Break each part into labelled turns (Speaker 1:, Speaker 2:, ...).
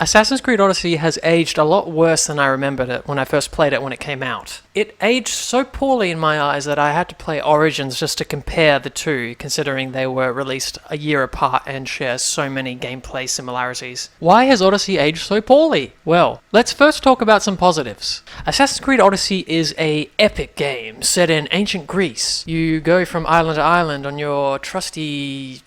Speaker 1: Assassin's Creed Odyssey has aged a lot worse than I remembered it when I first played it when it came out. It aged so poorly in my eyes that I had to play Origins just to compare the two, considering they were released a year apart and share so many gameplay similarities. Why has Odyssey aged so poorly? Well, let's first talk about some positives. Assassin's Creed Odyssey is an epic game set in ancient Greece. You go from island to island on your trusty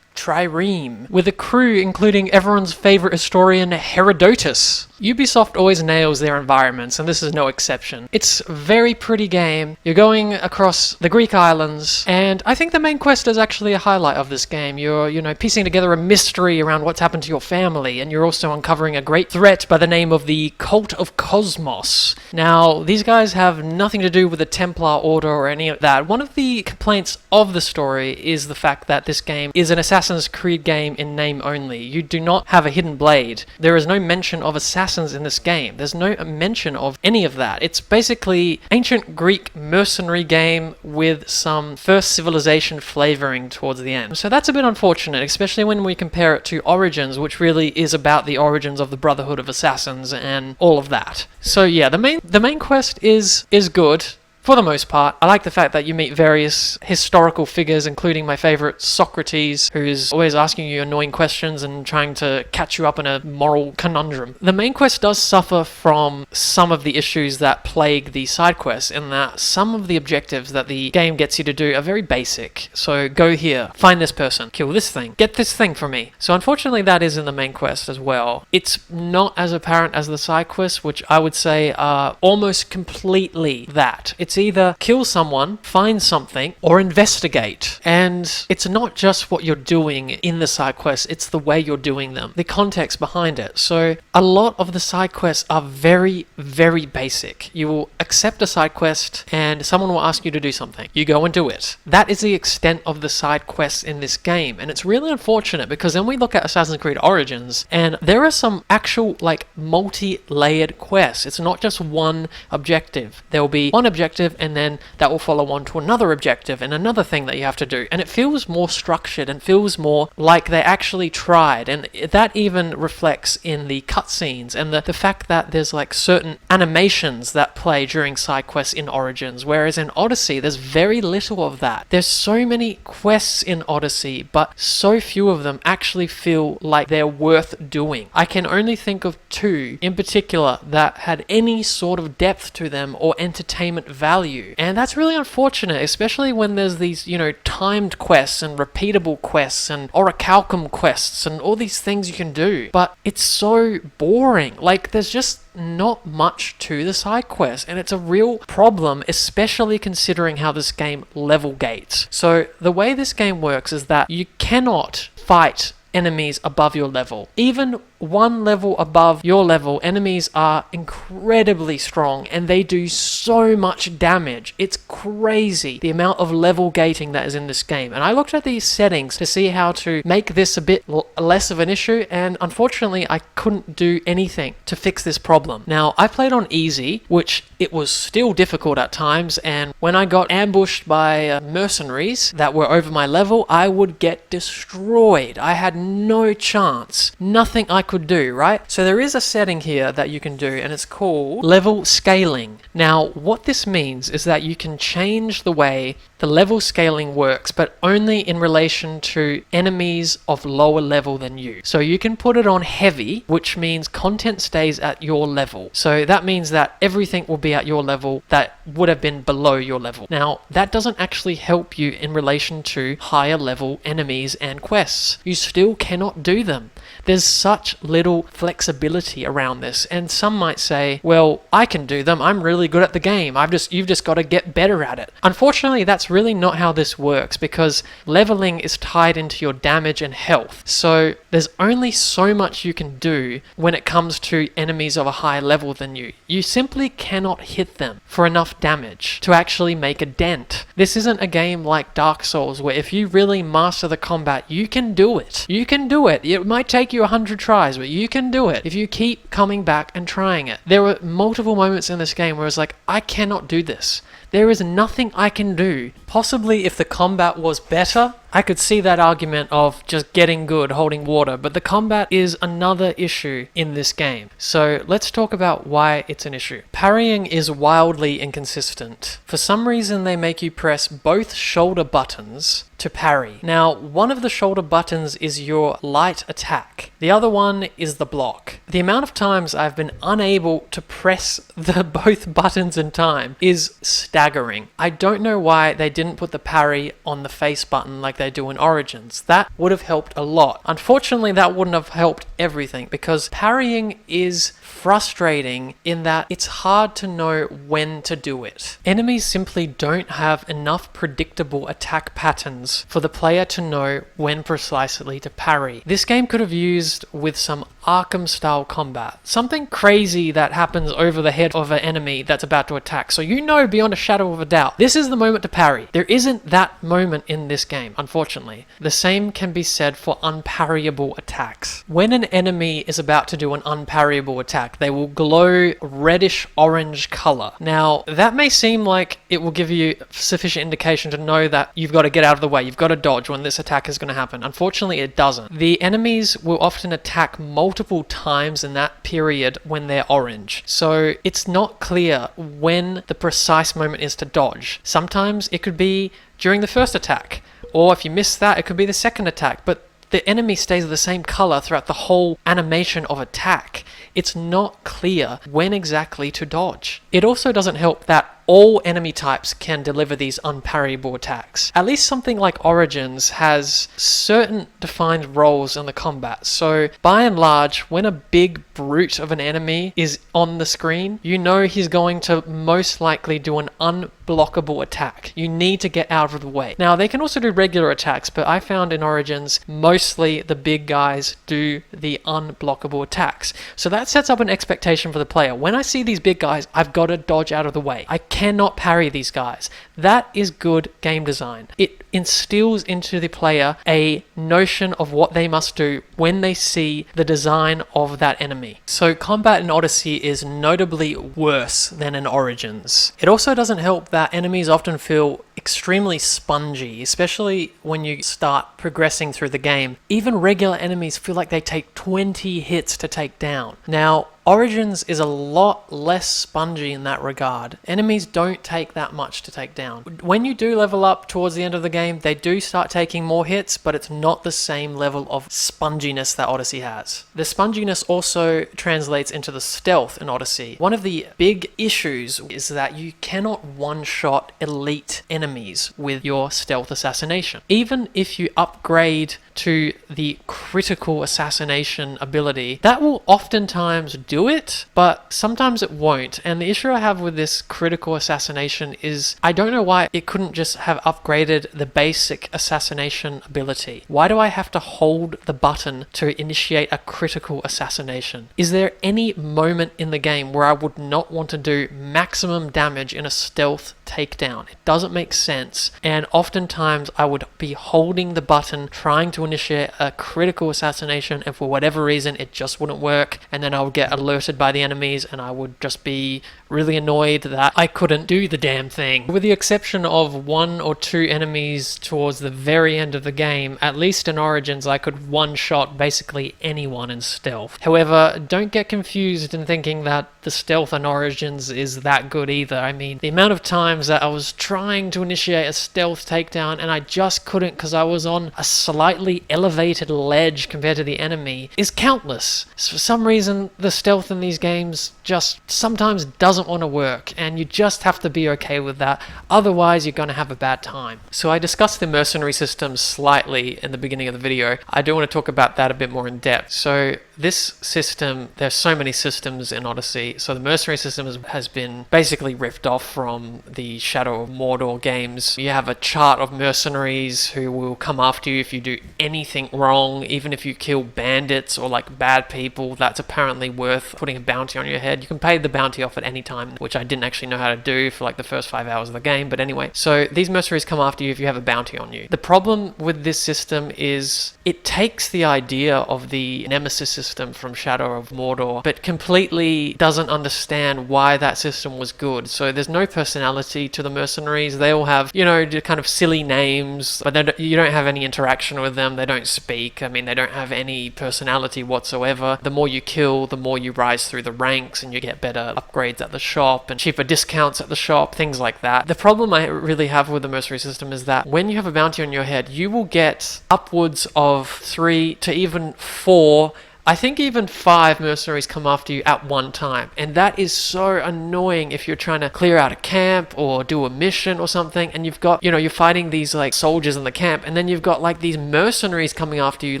Speaker 1: trireme, with a crew including everyone's favourite historian Herodotus. Ubisoft always nails their environments, and this is no exception. It's a very pretty game. You're going across the Greek islands, and I think the main quest is actually a highlight of this game. You're, piecing together a mystery around what's happened to your family, and you're also uncovering a great threat by the name of the Cult of Cosmos. Now, these guys have nothing to do with the Templar Order or any of that. One of the complaints of the story is the fact that this game is an Assassin's Creed game in name only. You do not have a hidden blade. There is no mention of assassins in this game. There's no mention of any of that. It's basically ancient Greek mercenary game with some first civilization flavoring towards the end. So that's a bit unfortunate, especially when we compare it to Origins, which really is about the origins of the Brotherhood of Assassins and all of that. So yeah, the main quest is good. For the most part. I like the fact that you meet various historical figures, including my favourite Socrates, who's always asking you annoying questions and trying to catch you up in a moral conundrum. The main quest does suffer from some of the issues that plague the side quests, in that some of the objectives that the game gets you to do are very basic. So go here, find this person, kill this thing, get this thing for me. So unfortunately that is in the main quest as well. It's not as apparent as the side quests, which I would say are almost completely that. It's either kill someone, find something, or investigate. And it's not just what you're doing in the side quests, it's the way you're doing them, the context behind it. So a lot of the side quests are very, very basic. You will accept a side quest and someone will ask you to do something. You go and do it. That is the extent of the side quests in this game. And it's really unfortunate because then we look at Assassin's Creed Origins and there are some actual multi-layered quests. It's not just one objective. There will be one objective and then that will follow on to another objective and another thing that you have to do. And it feels more structured and feels more like they actually tried. And that even reflects in the cutscenes and the fact that there's certain animations that play during side quests in Origins, whereas in Odyssey there's very little of that. There's so many quests in Odyssey, but so few of them actually feel like they're worth doing. I can only think of two in particular that had any sort of depth to them or entertainment value. And that's really unfortunate, especially when there's these, timed quests and repeatable quests and orichalcum quests and all these things you can do. But it's so boring. There's just not much to the side quest, and it's a real problem, especially considering how this game level gates. So the way this game works is that you cannot fight enemies above your level. Even one level above your level, enemies are incredibly strong and they do so much damage. It's crazy the amount of level gating that is in this game. And I looked at these settings to see how to make this a bit less of an issue, and unfortunately I couldn't do anything to fix this problem. Now, I played on easy, which it was still difficult at times, and when I got ambushed by mercenaries that were over my level, I would get destroyed. I had no chance. Nothing I could do, right? So there is a setting here that you can do, and it's called level scaling. Now, what this means is that you can change the way the level scaling works, but only in relation to enemies of lower level than you. So you can put it on heavy, which means content stays at your level. So that means that everything will be at your level that would have been below your level. Now, that doesn't actually help you in relation to higher level enemies and quests. You still cannot do them. There's such little flexibility around this, and some might say, well, I can do them, I'm really good at the game, you've just got to get better at it. Unfortunately, that's really not how this works, because leveling is tied into your damage and health. So there's only so much you can do when it comes to enemies of a higher level than you. You simply cannot hit them for enough damage to actually make a dent. This isn't a game like Dark Souls, where if you really master the combat, you can do it. You can do it. It might take you 100 tries, but you can do it if you keep coming back and trying it. There were multiple moments in this game where it's like, I cannot do this. There is nothing I can do. Possibly if the combat was better, I could see that argument of just getting good holding water, but the combat is another issue in this game. So let's talk about why it's an issue. Parrying is wildly inconsistent. For some reason, they make you press both shoulder buttons to parry. Now, one of the shoulder buttons is your light attack. The other one is the block. The amount of times I've been unable to press the both buttons in time is staggering. I don't know why they didn't put the parry on the face button like they do in Origins. That would have helped a lot. Unfortunately, that wouldn't have helped everything because parrying is frustrating in that it's hard to know when to do it. Enemies simply don't have enough predictable attack patterns for the player to know when precisely to parry. This game could have used with some Arkham-style combat. Something crazy that happens over the head of an enemy that's about to attack. So you know beyond a shadow of a doubt, this is the moment to parry. There isn't that moment in this game, unfortunately. The same can be said for unparryable attacks. When an enemy is about to do an unparryable attack, they will glow reddish-orange color. Now, that may seem like it will give you sufficient indication to know that you've got to get out of the way, you've got to dodge when this attack is going to happen. Unfortunately, it doesn't. The enemies will often attack multiple times in that period when they're orange. So it's not clear when the precise moment is to dodge. Sometimes it could be during the first attack, or if you miss that, it could be the second attack, but the enemy stays the same color throughout the whole animation of attack. It's not clear when exactly to dodge. It also doesn't help that all enemy types can deliver these unparryable attacks. At least something like Origins has certain defined roles in the combat. So by and large, when a big brute of an enemy is on the screen, you know he's going to most likely do an unblockable attack. You need to get out of the way. Now, they can also do regular attacks, but I found in Origins, mostly the big guys do the unblockable attacks. So that sets up an expectation for the player. When I see these big guys, I've got to dodge out of the way. I cannot parry these guys. That is good game design. It instills into the player a notion of what they must do when they see the design of that enemy. So combat in Odyssey is notably worse than in Origins. It also doesn't help that enemies often feel extremely spongy, especially when you start progressing through the game. Even regular enemies feel like they take 20 hits to take down. Now, Origins is a lot less spongy in that regard. Enemies don't take that much to take down. When you do level up towards the end of the game, they do start taking more hits, but it's not the same level of sponginess that Odyssey has. The sponginess also translates into the stealth in Odyssey. One of the big issues is that you cannot one-shot elite enemies with your stealth assassination. Even if you upgrade to the critical assassination ability, that will oftentimes do it, but sometimes it won't. And the issue I have with this critical assassination is I don't know why it couldn't just have upgraded the basic assassination ability. Why do I have to hold the button to initiate a critical assassination? Is there any moment in the game where I would not want to do maximum damage in a stealth takedown? It doesn't make sense, and oftentimes I would be holding the button trying to initiate a critical assassination, and for whatever reason it just wouldn't work, and then I would get alerted by the enemies and I would just be really annoyed that I couldn't do the damn thing. With the exception of one or two enemies towards the very end of the game, at least in Origins I could one-shot basically anyone in stealth. However, don't get confused in thinking that the stealth in Origins is that good either. I mean, the amount of times that I was trying to initiate a stealth takedown and I just couldn't because I was on a slightly elevated ledge compared to the enemy is countless. So for some reason, the stealth in these games just sometimes doesn't want to work, and you just have to be okay with that. Otherwise, you're going to have a bad time. So I discussed the mercenary system slightly in the beginning of the video. I do want to talk about that a bit more in depth. So this system, there's so many systems in Odyssey. So the mercenary system has been basically ripped off from the Shadow of Mordor games. You have a chart of mercenaries who will come after you if you do anything wrong, even if you kill bandits or like bad people. That's apparently worth putting a bounty on your head. You can pay the bounty off at any time, which I didn't actually know how to do for like the first 5 hours of the game. But anyway, so these mercenaries come after you if you have a bounty on you. The problem with this system is it takes the idea of the Nemesis system from Shadow of Mordor, but completely doesn't understand why that system was good. So there's no personality personality to the mercenaries. They all have, kind of silly names, but you don't have any interaction with them. They don't speak. I mean, they don't have any personality whatsoever. The more you kill, the more you rise through the ranks, and you get better upgrades at the shop and cheaper discounts at the shop, things like that. The problem I really have with the mercenary system is that when you have a bounty on your head, you will get upwards of 3 to even 4, I think even 5 mercenaries come after you at one time. And that is so annoying if you're trying to clear out a camp or do a mission or something, and you've got, you're fighting these like soldiers in the camp, and then you've got like these mercenaries coming after you,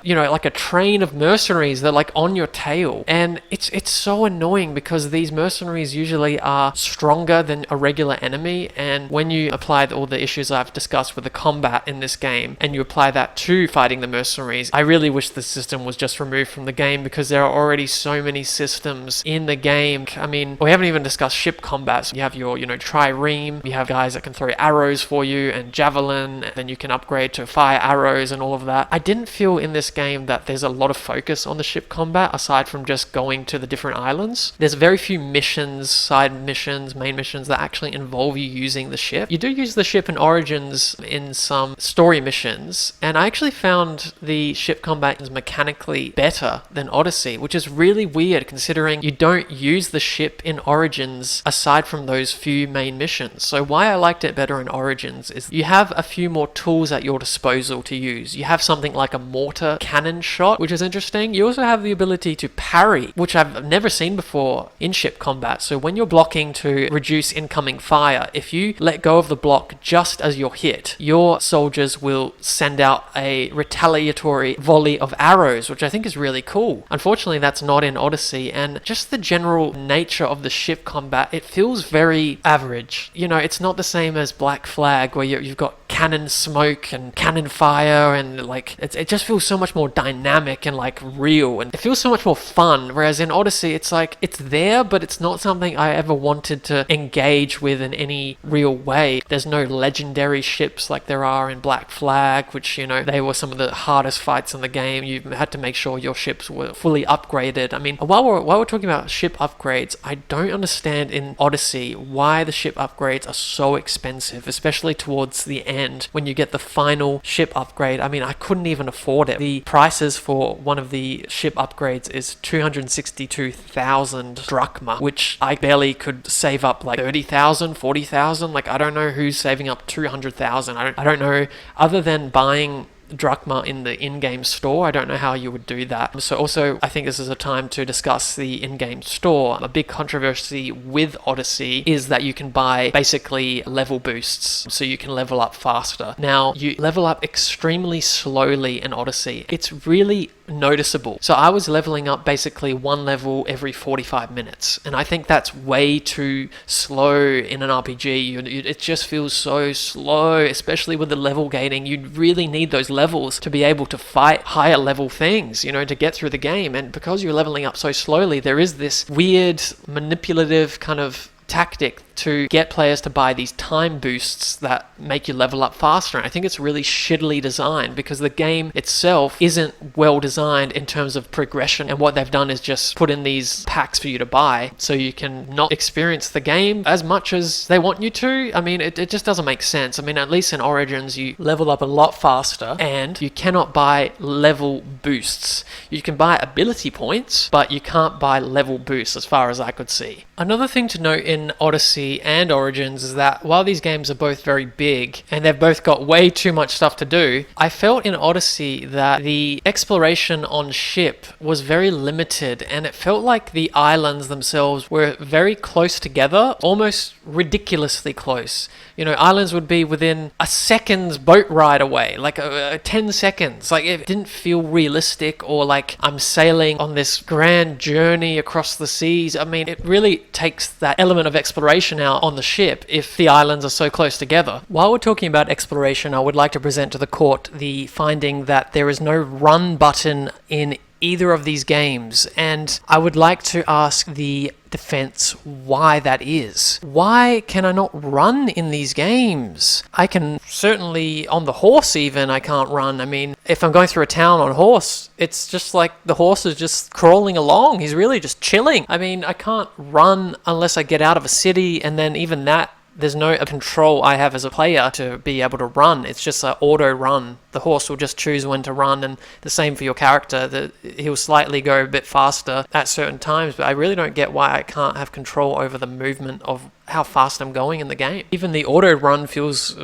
Speaker 1: like a train of mercenaries. They're like on your tail. And it's so annoying because these mercenaries usually are stronger than a regular enemy. And when you apply all the issues I've discussed with the combat in this game, and you apply that to fighting the mercenaries, I really wish the system was just removed from the game, because there are already so many systems in the game. I mean, we haven't even discussed ship combats. You have your, trireme, you have guys that can throw arrows for you and javelin, and then you can upgrade to fire arrows and all of that. I didn't feel in this game that there's a lot of focus on the ship combat aside from just going to the different islands. There's very few missions, side missions, main missions that actually involve you using the ship. You do use the ship in Origins in some story missions, and I actually found the ship combat is mechanically better than Odyssey, which is really weird considering you don't use the ship in Origins aside from those few main missions. So why I liked it better in Origins is you have a few more tools at your disposal to use. You have something like a mortar cannon shot, which is interesting. You also have the ability to parry, which I've never seen before in ship combat. So when you're blocking to reduce incoming fire, if you let go of the block just as you're hit, your soldiers will send out a retaliatory volley of arrows, which I think is really cool. Unfortunately, that's not in Odyssey, and just the general nature of the ship combat, it feels very average. It's not the same as Black Flag, where you've got cannon smoke and cannon fire, and like it just feels so much more dynamic and like real, and it feels so much more fun. Whereas in Odyssey, it's like it's there, but it's not something I ever wanted to engage with in any real way. There's no legendary ships like there are in Black Flag, which they were some of the hardest fights in the game. You had to make sure your ships were fully upgraded. I mean, while we're talking about ship upgrades, I don't understand in Odyssey why the ship upgrades are so expensive, especially towards the end when you get the final ship upgrade. I mean, I couldn't even afford it. The prices for one of the ship upgrades is 262,000 drachma, which I barely could save up like 30,000, 40,000. Like, I don't know who's saving up 200,000. I don't know, other than buying drachma in the in-game store. I don't know how you would do that. So also, I think this is a time to discuss the in-game store. A big controversy with Odyssey is that you can buy basically level boosts, so you can level up faster. Now, you level up extremely slowly in Odyssey. It's really noticeable. So I was leveling up basically one level every 45 minutes, and I think that's way too slow in an RPG. It just feels so slow, especially with the level gating. You really need those levels to be able to fight higher level things, to get through the game. And because you're leveling up so slowly, there is this weird manipulative kind of tactic to get players to buy these time boosts that make you level up faster. And I think it's really shittily designed because the game itself isn't well designed in terms of progression, and what they've done is just put in these packs for you to buy so you can not experience the game as much as they want you to. I mean, it just doesn't make sense. I mean, at least in Origins you level up a lot faster, and you cannot buy level boosts. You can buy ability points, but you can't buy level boosts as far as I could see. Another thing to note in Odyssey and Origins is that while these games are both very big and they've both got way too much stuff to do, I felt in Odyssey that the exploration on ship was very limited, and it felt like the islands themselves were very close together, almost ridiculously close. Islands would be within a second's boat ride away, like 10 seconds. Like, it didn't feel realistic, or like I'm sailing on this grand journey across the seas. I mean, it really takes that element of exploration out on the ship if the islands are so close together. While we're talking about exploration, I would like to present to the court the finding that there is no run button in either of these games, and I would like to ask the defense why that is. Why can I not run in these games? I can certainly, on the horse even, I can't run. I mean, if I'm going through a town on a horse, it's just like the horse is just crawling along. He's really just chilling. I mean, I can't run unless I get out of a city, and then even that There's no control I have as a player to be able to run. It's just an auto run. The horse will just choose when to run, and the same for your character. He'll slightly go a bit faster at certain times, but I really don't get why I can't have control over the movement of how fast I'm going in the game. Even the auto run feels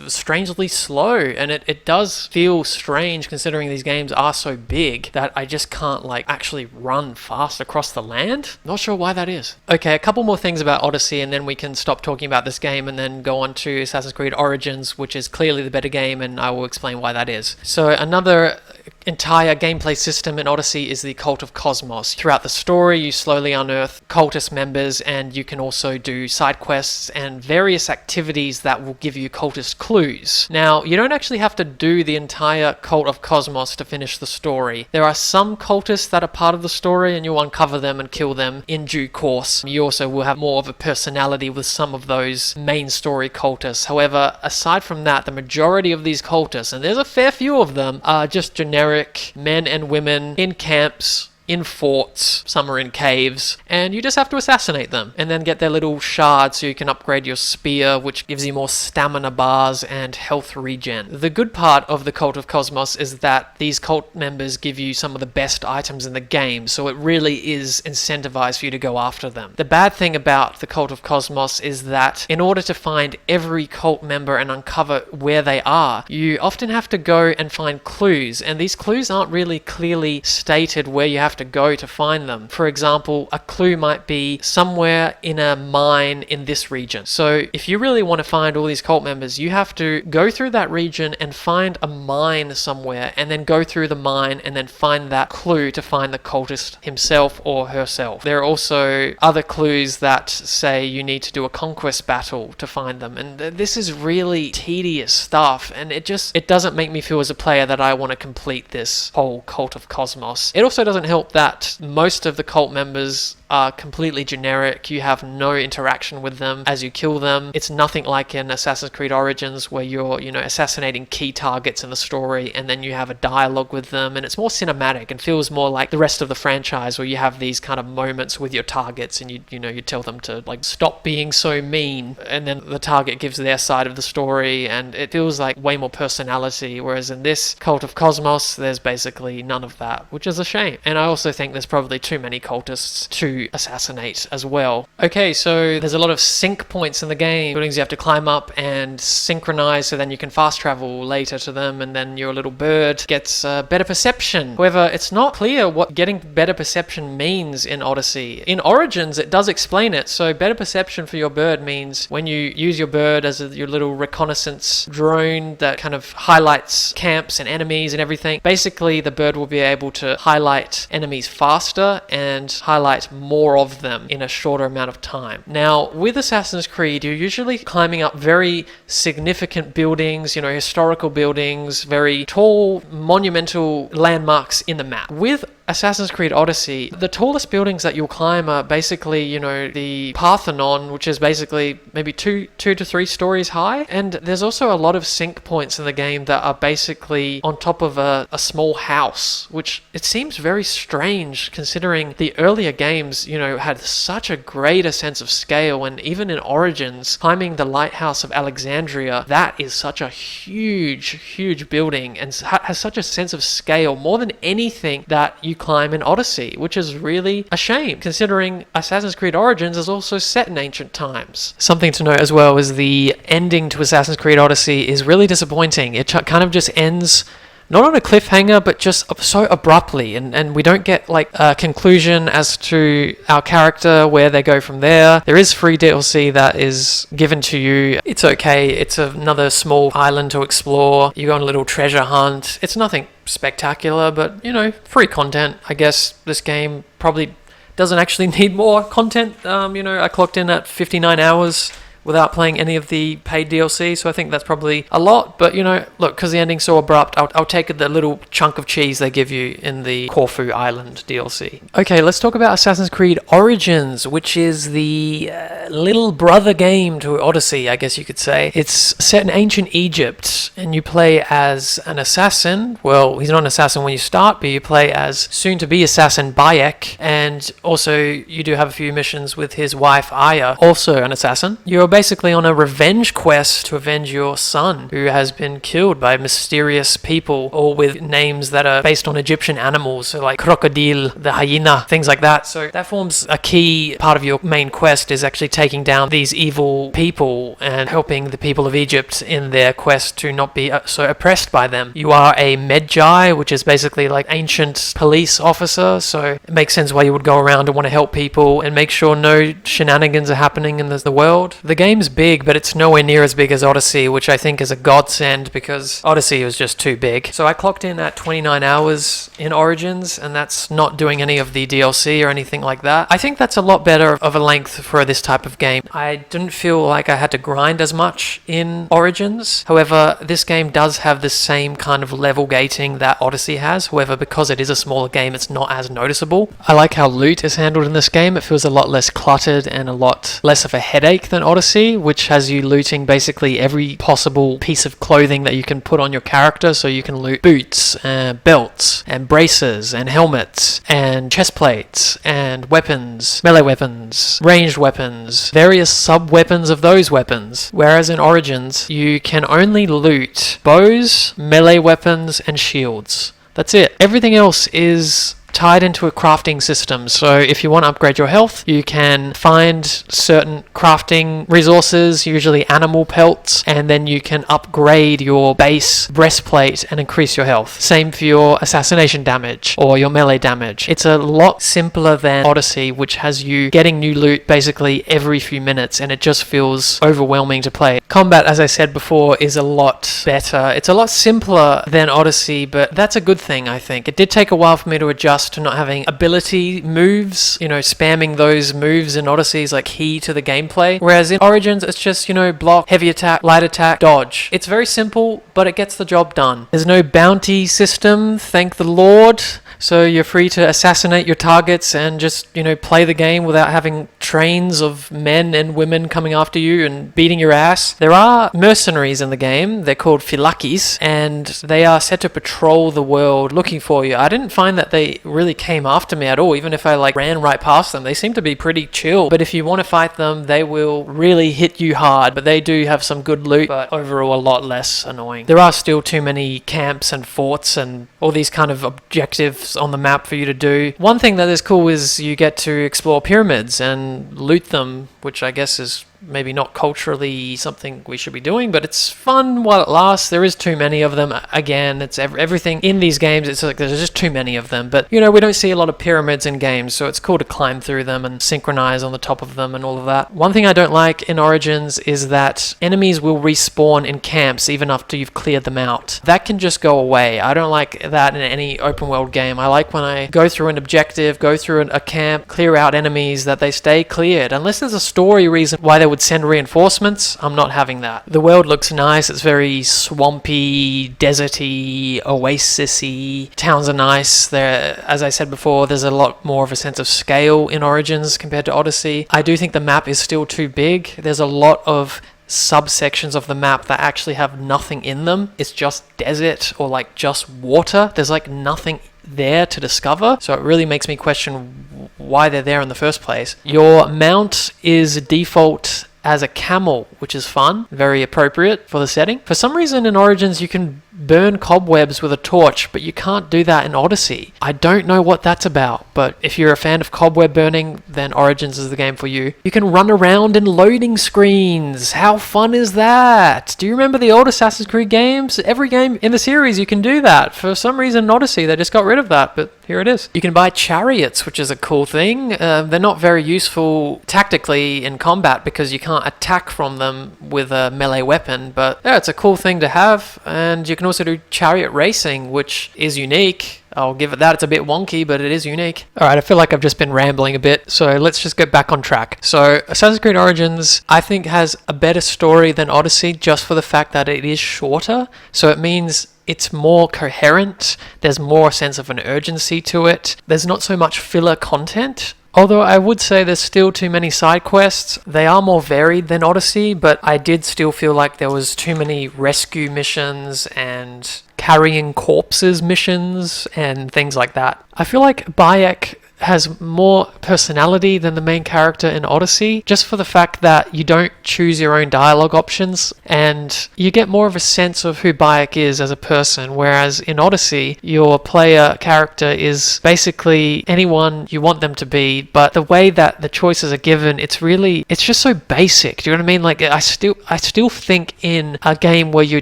Speaker 1: strangely slow, and it does feel strange considering these games are so big that I just can't like actually run fast across the land. Not sure why that is. Okay, a couple more things about Odyssey and then we can stop talking about this game and then go on to Assassin's Creed Origins, which is clearly the better game, and I will explain why that is. So another entire gameplay system in Odyssey is the Cult of Cosmos. Throughout the story, you slowly unearth cultist members, and you can also do side quests and various activities that will give you cultist clues. Now, you don't actually have to do the entire Cult of Cosmos to finish the story. There are some cultists that are part of the story, and you'll uncover them and kill them in due course. You also will have more of a personality with some of those main story cultists. However, aside from that, the majority of these cultists, and there's a fair few of them, are just generic men and women in camps, in forts, some are in caves, and you just have to assassinate them and then get their little shards so you can upgrade your spear, which gives you more stamina bars and health regen. The good part of the Cult of Cosmos is that these cult members give you some of the best items in the game, so it really is incentivized for you to go after them. The bad thing about the Cult of Cosmos is that in order to find every cult member and uncover where they are, you often have to go and find clues, and these clues aren't really clearly stated where you have to go to find them. For example, a clue might be somewhere in a mine in this region. So if you really want to find all these cult members, you have to go through that region and find a mine somewhere, and then go through the mine and then find that clue to find the cultist himself or herself. There are also other clues that say you need to do a conquest battle to find them, and this is really tedious stuff, and it doesn't make me feel as a player that I want to complete this whole Cult of Cosmos. It also doesn't help that most of the cult members are completely generic. You have no interaction with them as you kill them. It's nothing like in Assassin's Creed Origins where you're, assassinating key targets in the story and then you have a dialogue with them, and it's more cinematic and feels more like the rest of the franchise where you have these kind of moments with your targets and you tell them to like stop being so mean, and then the target gives their side of the story, and it feels like way more personality, whereas in this Cult of Cosmos there's basically none of that, which is a shame. And I also think there's probably too many cultists to assassinate as well. Okay, so there's a lot of sync points in the game, buildings you have to climb up and synchronize so then you can fast travel later to them, and then your little bird gets better perception. However, it's not clear what getting better perception means in Odyssey. In Origins, it does explain it. So better perception for your bird means when you use your bird as your little reconnaissance drone that kind of highlights camps and enemies and everything, basically the bird will be able to highlight enemies faster and highlight more of them in a shorter amount of time. Now, with Assassin's Creed, you're usually climbing up very significant buildings, historical buildings, very tall, monumental landmarks in the map. With Assassin's Creed Odyssey, the tallest buildings that you'll climb are basically, the Parthenon, which is basically maybe two to three stories high. And there's also a lot of sync points in the game that are basically on top of a small house, which it seems very strange considering the earlier games, had such a greater sense of scale. And even in Origins, climbing the Lighthouse of Alexandria, that is such a huge building and has such a sense of scale, more than anything that you climb in Odyssey, which is really a shame considering Assassin's Creed Origins is also set in ancient times. Something to note as well is the ending to Assassin's Creed Odyssey is really disappointing. It kind of just ends not on a cliffhanger, but just so abruptly, and we don't get like a conclusion as to our character, where they go from there. There is free DLC that is given to you. It's okay. It's another small island to explore. You go on a little treasure hunt. It's nothing spectacular, but free content. I guess this game probably doesn't actually need more content. I clocked in at 59 hours without playing any of the paid DLC, so I think that's probably a lot. But look, because the ending's so abrupt, I'll take the little chunk of cheese they give you in the Corfu Island DLC. Okay, let's talk about Assassin's Creed Origins, which is the little brother game to Odyssey, I guess you could say. It's set in ancient Egypt, and you play as an assassin. Well, he's not an assassin when you start, but you play as soon-to-be assassin Bayek, and also you do have a few missions with his wife Aya, also an assassin. You're You're basically on a revenge quest to avenge your son, who has been killed by mysterious people, all with names that are based on Egyptian animals, so like crocodile, the hyena, things like that. So that forms a key part of your main quest, is actually taking down these evil people and helping the people of Egypt in their quest to not be so oppressed by them. You are a Medjai, which is basically like ancient police officer, so it makes sense why you would go around and want to help people and make sure no shenanigans are happening in the world. The game's big, but it's nowhere near as big as Odyssey, which I think is a godsend because Odyssey was just too big. So I clocked in at 29 hours in Origins, and that's not doing any of the DLC or anything like that. I think that's a lot better of a length for this type of game. I didn't feel like I had to grind as much in Origins. However, this game does have the same kind of level gating that Odyssey has. However, because it is a smaller game, it's not as noticeable. I like how loot is handled in this game. It feels a lot less cluttered and a lot less of a headache than Odyssey, which has you looting basically every possible piece of clothing that you can put on your character. So you can loot boots, belts, and braces, and helmets, and chest plates, and weapons, melee weapons, ranged weapons, various sub-weapons of those weapons. Whereas in Origins, you can only loot bows, melee weapons, and shields. That's it. Everything else is tied into a crafting system. So if you want to upgrade your health, you can find certain crafting resources, usually animal pelts, and then you can upgrade your base breastplate and increase your health. Same for your assassination damage or your melee damage. It's a lot simpler than Odyssey, which has you getting new loot basically every few minutes, and it just feels overwhelming to play. Combat, as I said before, is a lot better. It's a lot simpler than Odyssey, but that's a good thing, I think. It did take a while for me to adjust to not having ability moves. Spamming those moves in Odyssey is like key to the gameplay. Whereas in Origins, it's just, block, heavy attack, light attack, dodge. It's very simple, but it gets the job done. There's no bounty system, thank the Lord. So you're free to assassinate your targets and just, play the game without having trains of men and women coming after you and beating your ass. There are mercenaries in the game. They're called Phylakis, and they are set to patrol the world looking for you. I didn't find that they really came after me at all. Even if I ran right past them, they seem to be pretty chill. But if you want to fight them, they will really hit you hard. But they do have some good loot, but overall a lot less annoying. There are still too many camps and forts and all these kind of objectives on the map for you to do. One thing that is cool is you get to explore pyramids and loot them, which I guess is maybe not culturally something we should be doing, but it's fun while it lasts. There is too many of them. Again, it's everything in these games, it's like there's just too many of them. But we don't see a lot of pyramids in games, so it's cool to climb through them and synchronize on the top of them and all of that. One thing I don't like in Origins is that enemies will respawn in camps even after you've cleared them out. That can just go away. I don't like that in any open world game. I like when I go through an objective, go through a camp, clear out enemies, that they stay cleared. Unless there's a story reason why they would send reinforcements, I'm not having that. The world looks nice. It's very swampy, deserty, oasis-y. Towns are nice. There, as I said before, there's a lot more of a sense of scale in Origins compared to Odyssey. I do think the map is still too big. There's a lot of subsections of the map that actually have nothing in them. It's just desert or just water. There's nothing there to discover, so it really makes me question why they're there in the first place. Your mount is default as a camel, which is fun, very appropriate for the setting. For some reason in Origins you can burn cobwebs with a torch, but you can't do that in Odyssey. I don't know what that's about, but if you're a fan of cobweb burning, then Origins is the game for you. You can run around in loading screens. How fun is that? Do you remember the old Assassin's Creed games? Every game in the series you can do that. For some reason in Odyssey they just got rid of that, but here it is. You can buy chariots, which is a cool thing. They're not very useful tactically in combat because you can't attack from them with a melee weapon, but yeah, it's a cool thing to have. And you can also do chariot racing, which is unique. I'll give it that. It's a bit wonky, but it is unique. Alright, I feel like I've just been rambling a bit, so let's just get back on track. So, Assassin's Creed Origins, I think, has a better story than Odyssey just for the fact that it is shorter. So it means it's more coherent. There's more sense of an urgency to it. There's not so much filler content. Although I would say there's still too many side quests. They are more varied than Odyssey, but I did still feel like there was too many rescue missions and carrying corpses missions and things like that. I feel like Bayek has more personality than the main character in Odyssey, just for the fact that you don't choose your own dialogue options, and you get more of a sense of who Bayek is as a person, whereas in Odyssey, your player character is basically anyone you want them to be, but the way that the choices are given, it's just so basic. Do you know what I mean? Like, I still think in a game where you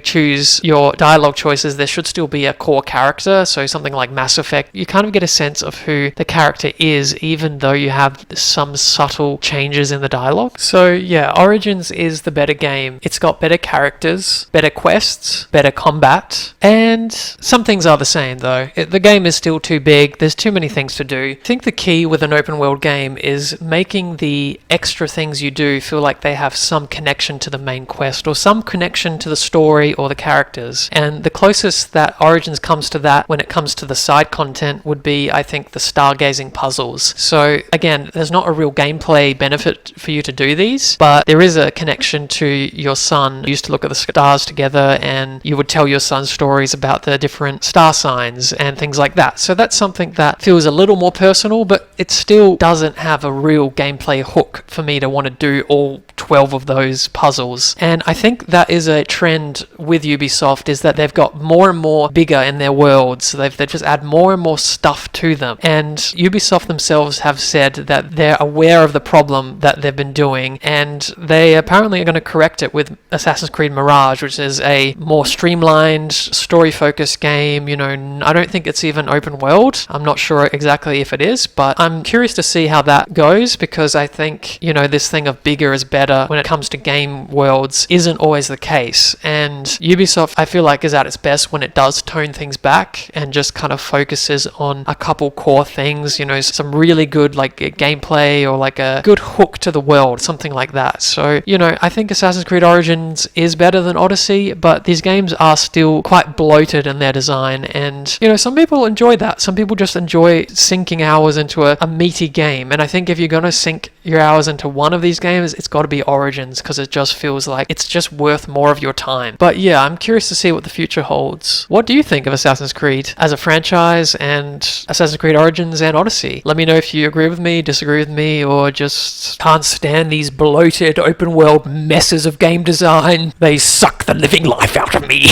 Speaker 1: choose your dialogue choices, there should still be a core character. So something like Mass Effect, you kind of get a sense of who the character is, even though you have some subtle changes in the dialogue. So yeah, Origins is the better game. It's got better characters, better quests, better combat, and some things are the same though. The game is still too big. There's too many things to do. I think the key with an open world game is making the extra things you do feel like they have some connection to the main quest or some connection to the story or the characters. And the closest that Origins comes to that when it comes to the side content would be, I think, the stargazing puzzles. So again, there's not a real gameplay benefit for you to do these, but there is a connection to your son. You used to look at the stars together and you would tell your son stories about the different star signs and things like that. So that's something that feels a little more personal, but it still doesn't have a real gameplay hook for me to want to do all 12 of those puzzles. And I think that is a trend with Ubisoft, is that they've got more and more bigger in their worlds. So they've just add more and more stuff to them. And Ubisoft themselves have said that they're aware of the problem that they've been doing, and they apparently are going to correct it with Assassin's Creed Mirage, which is a more streamlined, story-focused game. You know, I don't think it's even open world. I'm not sure exactly if it is, but I'm curious to see how that goes, because I think, you know, this thing of bigger is better when it comes to game worlds isn't always the case. And Ubisoft, I feel like, is at its best when it does tone things back and just kind of focuses on a couple core things, you know, some really good like gameplay or like a good hook to the world, something like that. So, you know, I think Assassin's Creed Origins is better than Odyssey, but these games are still quite bloated in their design, and, you know, some people enjoy that. Some people just enjoy sinking hours into a meaty game, and I think if you're going to sink your hours into one of these games, it's got to be Origins, because it just feels like it's just worth more of your time. But yeah, I'm curious to see what the future holds. What do you think of Assassin's Creed as a franchise, and Assassin's Creed Origins and Odyssey? Let me know if you agree with me, disagree with me, or just can't stand these bloated open world messes of game design. They suck the living life out of me.